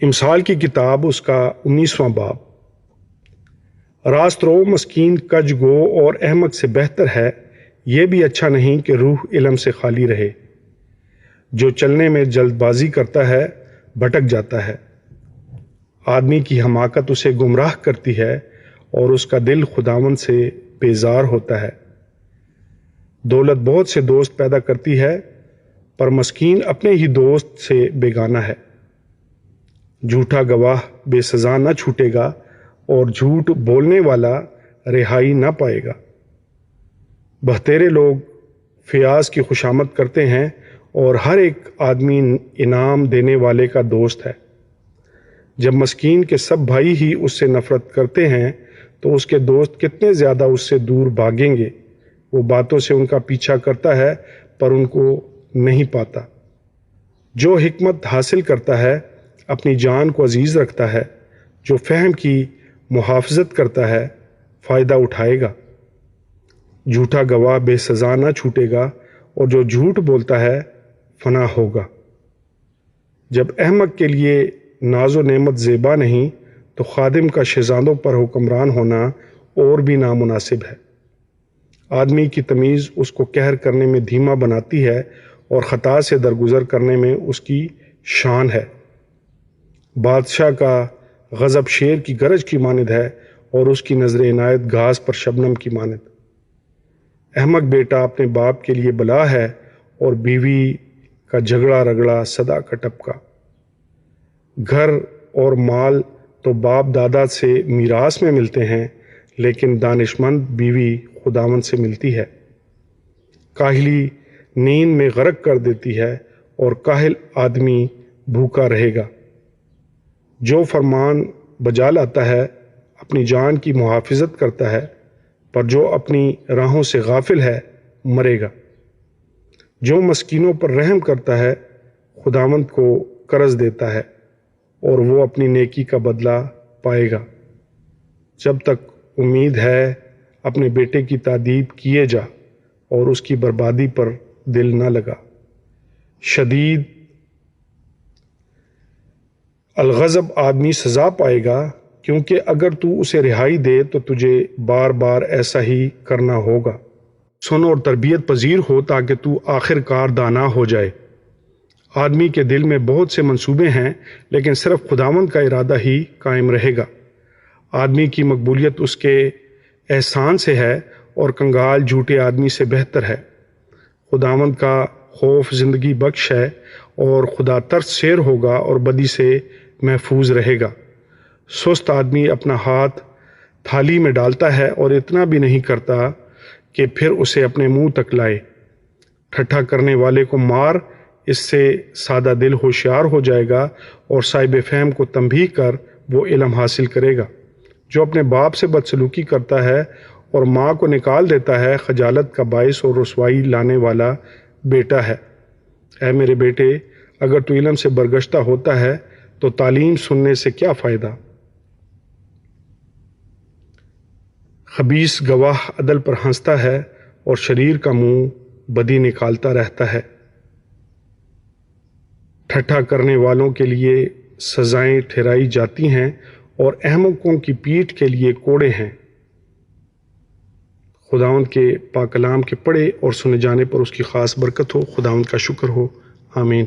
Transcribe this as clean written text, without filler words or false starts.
امثال کی کتاب اس کا 19واں باب۔ راست رو مسکین کج گو اور احمق سے بہتر ہے، یہ بھی اچھا نہیں کہ روح علم سے خالی رہے۔ جو چلنے میں جلد بازی کرتا ہے بھٹک جاتا ہے۔ آدمی کی حماقت اسے گمراہ کرتی ہے اور اس کا دل خداوند سے بیزار ہوتا ہے۔ دولت بہت سے دوست پیدا کرتی ہے، پر مسکین اپنے ہی دوست سے بیگانہ ہے۔ جھوٹا گواہ بے سزا نہ چھوٹے گا اور جھوٹ بولنے والا رہائی نہ پائے گا۔ بہتیرے لوگ فیاض کی خوشامد کرتے ہیں اور ہر ایک آدمی انعام دینے والے کا دوست ہے۔ جب مسکین کے سب بھائی ہی اس سے نفرت کرتے ہیں تو اس کے دوست کتنے زیادہ اس سے دور بھاگیں گے۔ وہ باتوں سے ان کا پیچھا کرتا ہے پر ان کو نہیں پاتا۔ جو حکمت حاصل کرتا ہے اپنی جان کو عزیز رکھتا ہے، جو فہم کی محافظت کرتا ہے فائدہ اٹھائے گا۔ جھوٹا گواہ بے سزا نہ چھوٹے گا اور جو جھوٹ بولتا ہے فنا ہوگا۔ جب احمق کے لیے ناز و نعمت زیبا نہیں تو خادم کا شہزادوں پر حکمران ہونا اور بھی نامناسب ہے۔ آدمی کی تمیز اس کو قہر کرنے میں دھیما بناتی ہے اور خطا سے درگزر کرنے میں اس کی شان ہے۔ بادشاہ کا غضب شیر کی گرج کی مانند ہے اور اس کی نظر عنایت گھاس پر شبنم کی مانند۔ احمق بیٹا اپنے باپ کے لیے بلا ہے اور بیوی کا جھگڑا رگڑا صدا کا ٹپکا۔ گھر اور مال تو باپ دادا سے میراث میں ملتے ہیں، لیکن دانشمند بیوی خداوند سے ملتی ہے۔ کاہلی نیند میں غرق کر دیتی ہے اور کاہل آدمی بھوکا رہے گا۔ جو فرمان بجا لاتا ہے اپنی جان کی محافظت کرتا ہے، پر جو اپنی راہوں سے غافل ہے مرے گا۔ جو مسکینوں پر رحم کرتا ہے خداوند کو قرض دیتا ہے اور وہ اپنی نیکی کا بدلہ پائے گا۔ جب تک امید ہے اپنے بیٹے کی تادیب کیے جا اور اس کی بربادی پر دل نہ لگا۔ شدید الغضب آدمی سزا پائے گا، کیونکہ اگر تو اسے رہائی دے تو تجھے بار بار ایسا ہی کرنا ہوگا۔ سن اور تربیت پذیر ہو تاکہ تو آخر کار دانا ہو جائے۔ آدمی کے دل میں بہت سے منصوبے ہیں، لیکن صرف خداوند کا ارادہ ہی قائم رہے گا۔ آدمی کی مقبولیت اس کے احسان سے ہے اور کنگال جھوٹے آدمی سے بہتر ہے۔ خداوند کا خوف زندگی بخش ہے اور خدا ترس شیر ہوگا اور بدی سے محفوظ رہے گا۔ سست آدمی اپنا ہاتھ تھالی میں ڈالتا ہے اور اتنا بھی نہیں کرتا کہ پھر اسے اپنے منہ تک لائے۔ ٹھٹھا کرنے والے کو مار، اس سے سادہ دل ہوشیار ہو جائے گا اور صاحب فہم کو تنبیہ کر وہ علم حاصل کرے گا۔ جو اپنے باپ سے بدسلوکی کرتا ہے اور ماں کو نکال دیتا ہے خجالت کا باعث اور رسوائی لانے والا بیٹا ہے۔ اے میرے بیٹے، اگر تو علم سے برگشتہ ہوتا ہے تو تعلیم سننے سے کیا فائدہ؟ خبیث گواہ عدل پر ہنستا ہے اور شریر کا منہ بدی نکالتا رہتا ہے۔ ٹھٹھا کرنے والوں کے لیے سزائیں ٹھہرائی جاتی ہیں اور احمقوں کی پیٹھ کے لیے کوڑے ہیں۔ خداوند کے پاک کلام کے پڑھے اور سنے جانے پر اس کی خاص برکت ہو۔ خداوند کا شکر ہو، آمین۔